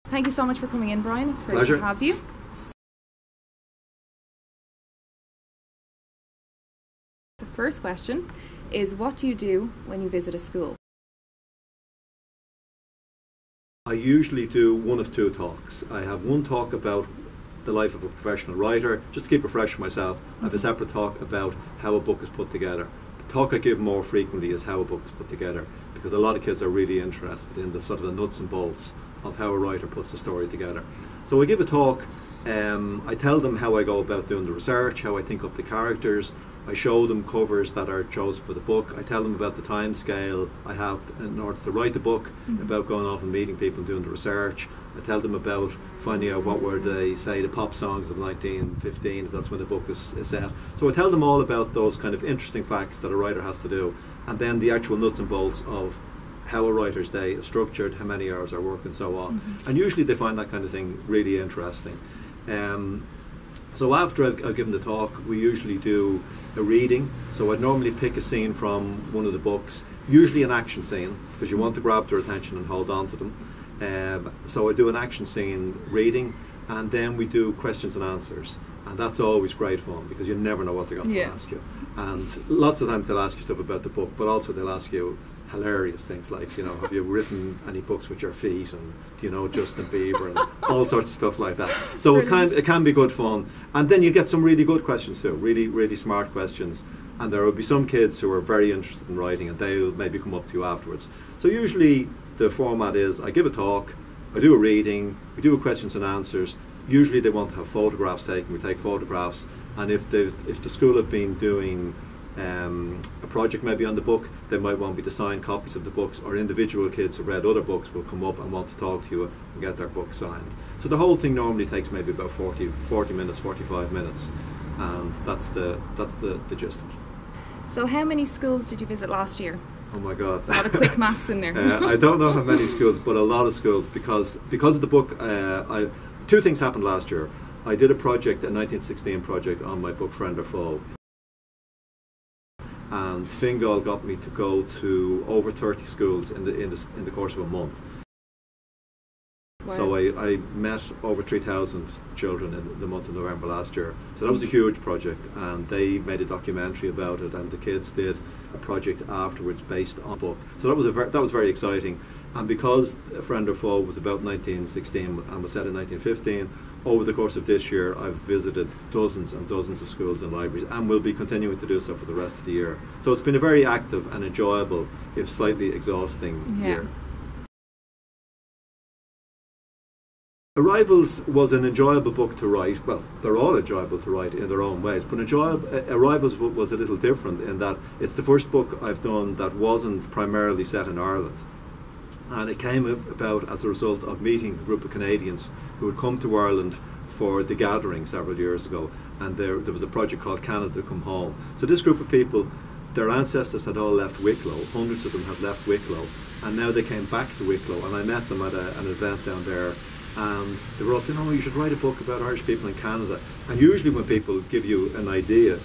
Thank you so much for coming in, Brian. It's great Pleasure to have you. The first question is, what do you do when you visit a school? I usually do one of two talks. I have one talk about the life of a professional writer, just to keep it fresh for myself. I have a separate talk about how a book is put together. The talk I give more frequently is how a book is put together, because a lot of kids are really interested in the sort of the nuts and bolts of how a writer puts a story together. So I give a talk, I tell them how I go about doing the research, how I think up the characters. I show them covers that are chosen for the book. I tell them about the time scale I have in order to write the book, about going off and meeting people and doing the research. I tell them about finding out what were they, say, the pop songs of 1915, if that's when the book is set. So I tell them all about those kind of interesting facts that a writer has to do, and then the actual nuts and bolts of how a writer's day is structured, how many hours are work, and so on. And usually they find that kind of thing really interesting. So after I've given the talk, we usually do a reading. So I'd normally pick a scene from one of the books, usually an action scene, because you want to grab their attention and hold on to them. So I do an action scene reading, and then we do questions and answers. And that's always great fun, because you never know what they're going to ask you. And lots of times they'll ask you stuff about the book, but also they'll ask you hilarious things like, you know, have you written any books with your feet, and do you know Justin Bieber, and all sorts of stuff like that. So it can be good fun, and then you get some really good questions too, really smart questions, and there will be some kids who are very interested in writing, and they'll maybe come up to you afterwards. So usually the format is I give a talk, I do a reading, we do a questions and answers. Usually they want to have photographs taken, we take photographs, and if the school have been doing a project maybe on the book, they might want me to sign copies of the books, or individual kids who read other books will come up and want to talk to you and get their book signed. So the whole thing normally takes maybe about 40 minutes, 45 minutes, and that's the gist of it. So how many schools did you visit last year? Oh my God. A lot of quick maths in there. I don't know how many schools, but a lot of schools, because of the book. Two things happened last year. I did a 1916 project on my book Friend or Foe, and Fingal got me to go to over 30 schools in the course of a month. Wow. So I met over 3,000 children in the month of November last year. So that was a huge project, and they made a documentary about it, and the kids did a project afterwards based on the book. So that was very exciting. And because A Friend or Foe was about 1916 and was set in 1915, over the course of this year I've visited dozens and dozens of schools and libraries, and will be continuing to do so for the rest of the year. So it's been a very active and enjoyable, if slightly exhausting, year. Arrivals was an enjoyable book to write. Well, they're all enjoyable to write in their own ways, but Arrivals was a little different in that it's the first book I've done that wasn't primarily set in Ireland. And it came about as a result of meeting a group of Canadians who had come to Ireland for the gathering several years ago, and there was a project called Canada Come Home. So this group of people, their ancestors had all left Wicklow, hundreds of them had left Wicklow, and now they came back to Wicklow, and I met them at an event down there, and they were all saying, oh, you should write a book about Irish people in Canada. And usually when people give you an idea,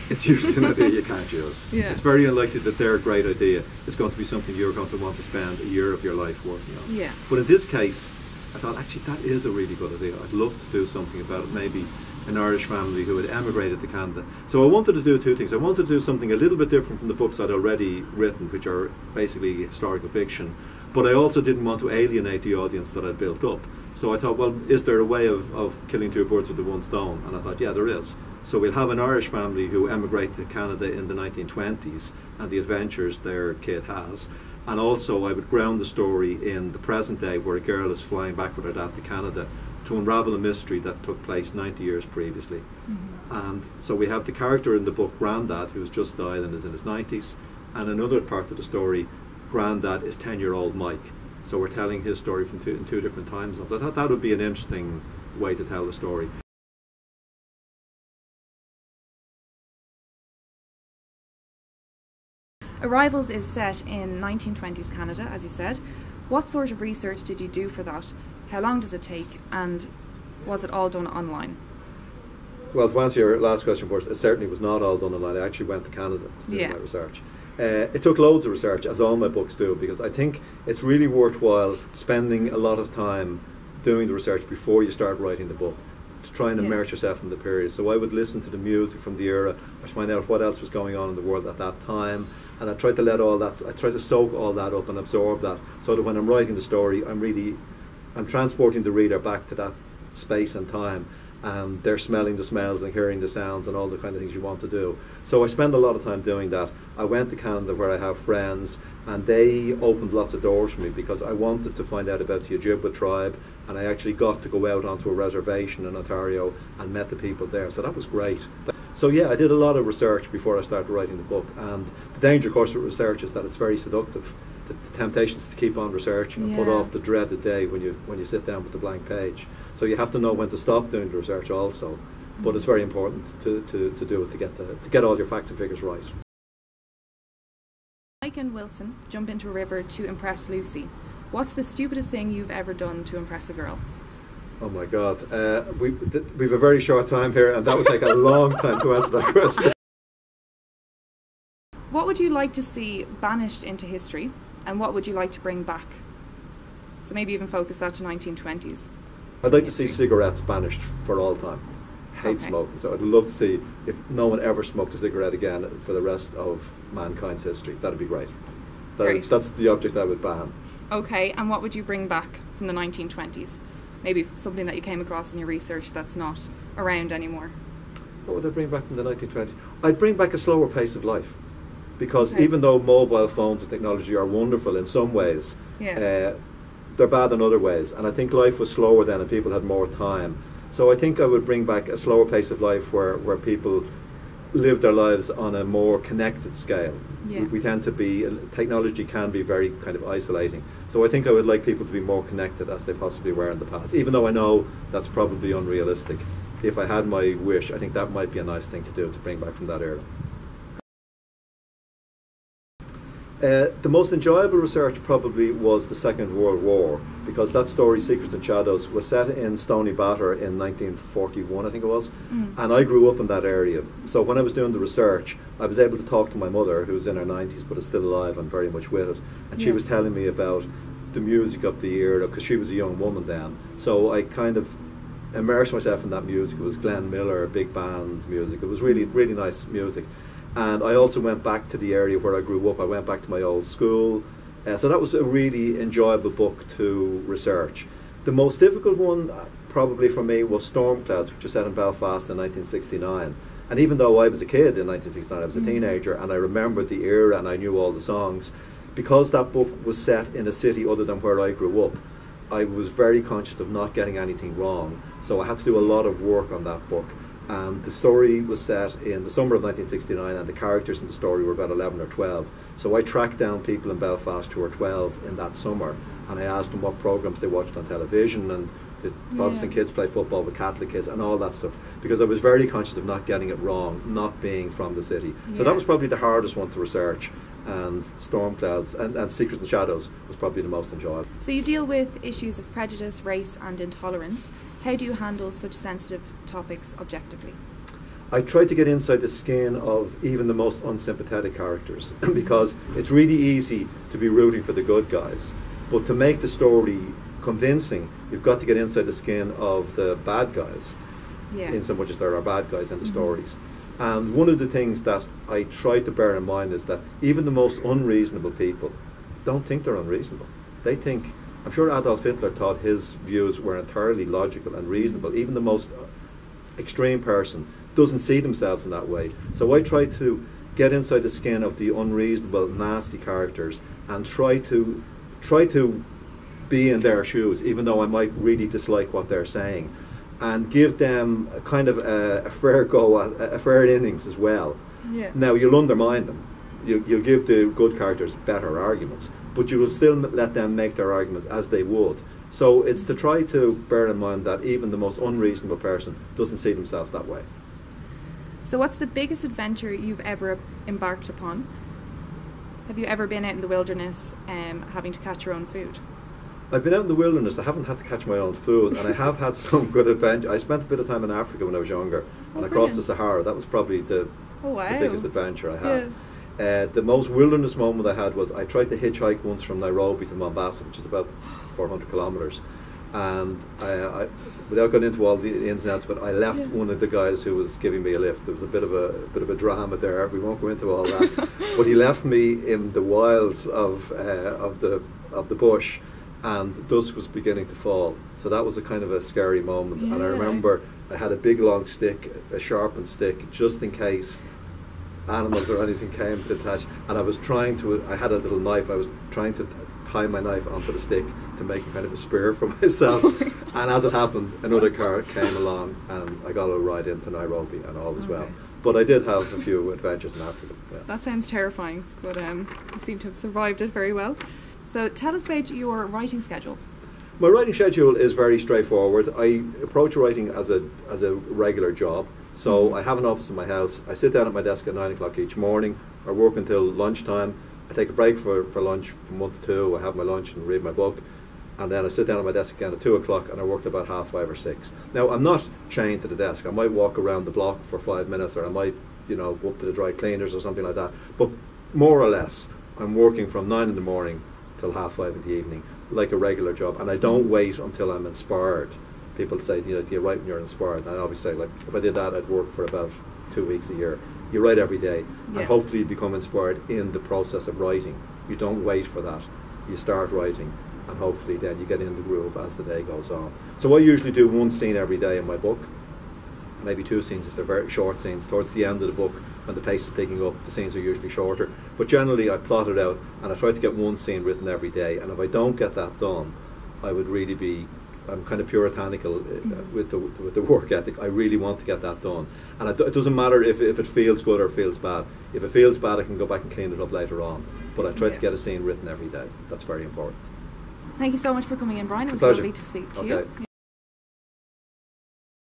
it's usually an idea you can't use. Yeah. It's very unlikely that their great idea is going to be something you're going to want to spend a year of your life working on. Yeah. But in this case, I thought, actually, that is a really good idea. I'd love to do something about it, maybe an Irish family who had emigrated to Canada. So I wanted to do two things. I wanted to do something a little bit different from the books I'd already written, which are basically historical fiction, but I also didn't want to alienate the audience that I'd built up. So I thought, well, is there a way of killing two birds with the one stone? And I thought, yeah, there is. So we'll have an Irish family who emigrate to Canada in the 1920s and the adventures their kid has. And also I would ground the story in the present day, where a girl is flying back with her dad to Canada to unravel a mystery that took place 90 years previously. And so we have the character in the book, Grandad, who's just died and is in his 90s. And another part of the story, Grandad is 10-year-old Mike. So we're telling his story from two different time zones. I thought that would be an interesting way to tell the story. Arrivals is set in 1920s Canada, as you said. What sort of research did you do for that? How long does it take? And was it all done online? Well, to answer your last question first, it certainly was not all done online. I actually went to Canada to do my research. It took loads of research, as all my books do, because I think it's really worthwhile spending a lot of time doing the research before you start writing the book, to try and Yeah. immerse yourself in the period. So I would listen to the music from the era, I'd find out what else was going on in the world at that time, and I tried to I tried to soak all that up and absorb that, so that when I'm writing the story, I'm transporting the reader back to that space and time, and they're smelling the smells and hearing the sounds and all the kind of things you want to do. So I spend a lot of time doing that. I went to Canada where I have friends, and they opened lots of doors for me because I wanted to find out about the Ojibwa tribe, and I actually got to go out onto a reservation in Ontario and met the people there. So that was great. So yeah, I did a lot of research before I started writing the book, and the danger, of course, with research is that it's very seductive. The temptation is to keep on researching and put Yeah. off the dreaded day when you sit down with the blank page. So you have to know when to stop doing the research also. But it's very important to do it to get all your facts and figures right. Mike and Wilson jump into a river to impress Lucy. What's the stupidest thing you've ever done to impress a girl? Oh my God, we've a very short time here, and that would take a long time to answer that question. What would you like to see banished into history, and what would you like to bring back? So maybe even focus that to 1920s. I'd like to see cigarettes banished for all time. Hate Okay. smoking, so I'd love to see if no one ever smoked a cigarette again for the rest of mankind's history. That'd be great. Great. That's the object I would ban. Okay, and what would you bring back from the 1920s? Maybe something that you came across in your research that's not around anymore. What would I bring back from the 1920s? I'd bring back a slower pace of life. Because Okay. even though mobile phones and technology are wonderful in some ways, Yeah. they're bad in other ways. And I think life was slower then and people had more time. So I think I would bring back a slower pace of life where people live their lives on a more connected scale. Yeah. We tend to be, technology can be very kind of isolating. So I think I would like people to be more connected as they possibly were in the past, even though I know that's probably unrealistic. If I had my wish, I think that might be a nice thing to do, to bring back from that era. The most enjoyable research probably was the Second World War, because that story, Secrets and Shadows, was set in Stony Batter in 1941, I think it was, and I grew up in that area. So when I was doing the research, I was able to talk to my mother, who's in her 90s but is still alive and very much with it, and she Yeah. was telling me about the music of the era, because she was a young woman then. So I kind of immersed myself in that music. It was Glenn Miller, big band music. It was really, really nice music. And I also went back to the area where I grew up. I went back to my old school. So that was a really enjoyable book to research. The most difficult one probably for me was Storm Clouds, which was set in Belfast in 1969. And even though I was a kid in 1969, I was a teenager, and I remembered the era and I knew all the songs, because that book was set in a city other than where I grew up, I was very conscious of not getting anything wrong. So I had to do a lot of work on that book. And the story was set in the summer of 1969, and the characters in the story were about 11 or 12. So I tracked down people in Belfast who were 12 in that summer, and I asked them what programs they watched on television, and did Protestant kids play football with Catholic kids, and all that stuff, because I was very conscious of not getting it wrong, not being from the city. So that was probably the hardest one to research, and Storm Clouds and Secrets and Shadows was probably the most enjoyable. So you deal with issues of prejudice, race and intolerance. How do you handle such sensitive topics objectively? I try to get inside the skin of even the most unsympathetic characters, because it's really easy to be rooting for the good guys, but to make the story convincing, you've got to get inside the skin of the bad guys, in so much as there are bad guys in the stories. And one of the things that I try to bear in mind is that even the most unreasonable people don't think they're unreasonable. They think, I'm sure Adolf Hitler thought his views were entirely logical and reasonable. Even the most extreme person doesn't see themselves in that way. So I try to get inside the skin of the unreasonable, nasty characters and try to be in their shoes, even though I might really dislike what they're saying, and give them a kind of a fair go, a fair innings as well. Now, you'll undermine them. You'll give the good characters better arguments, but you will still let them make their arguments as they would. So it's to try to bear in mind that even the most unreasonable person doesn't see themselves that way. So what's the biggest adventure you've ever embarked upon? Have you ever been out in the wilderness having to catch your own food? I've been out in the wilderness. I haven't had to catch my own food, and I have had some good adventure. I spent a bit of time in Africa when I was younger, and across the Sahara. That was probably the biggest adventure I had. The most wilderness moment I had was I tried to hitchhike once from Nairobi to Mombasa, which is about 400 kilometres. and without going into all the ins and outs of it, I left one of the guys who was giving me a lift. There was a bit of a drama there. We won't go into all that, but he left me in the wilds of the bush, and dusk was beginning to fall. So that was a kind of a scary moment. And I remember I had a big long stick, a sharpened stick, just in case animals or anything came to attach. And I had a little knife. I was trying to tie my knife onto the stick to make a kind of a spear for myself. And as it happened, another car came along, and I got a ride into Nairobi, and all was well. But I did have a few adventures in Africa. Yeah. That sounds terrifying, but you seem to have survived it very well. So tell us about your writing schedule. My writing schedule is very straightforward. I approach writing as a regular job. So I have an office in my house. I sit down at my desk at 9 o'clock each morning. I work until lunchtime. I take a break for lunch from 1 to 2. I have my lunch and read my book. And then I sit down at my desk again at 2 o'clock, and I work till about 5:30 or 6. Now, I'm not chained to the desk. I might walk around the block for 5 minutes, or I might, go up to the dry cleaners or something like that. But more or less, I'm working from 9 in the morning till 5:30 in the evening, like a regular job. And I don't wait until I'm inspired. People say, do you write when you're inspired? And I always say, like, if I did that, I'd work for about 2 weeks a year. You write every day, and hopefully you become inspired in the process of writing. You don't wait for that. You start writing, and hopefully then you get in the groove as the day goes on. So I usually do one scene every day in my book, maybe 2 scenes if they're very short scenes. Towards the end of the book, when the pace is picking up, the scenes are usually shorter. But generally I plot it out, and I try to get one scene written every day. And if I don't get that done, I would really I'm kind of puritanical with the work ethic. I really want to get that done. And it doesn't matter if it feels good or feels bad. If it feels bad, I can go back and clean it up later on. But I try to get a scene written every day. That's very important. Thank you so much for coming in, Brian. It was Pleasure. lovely to speak to you.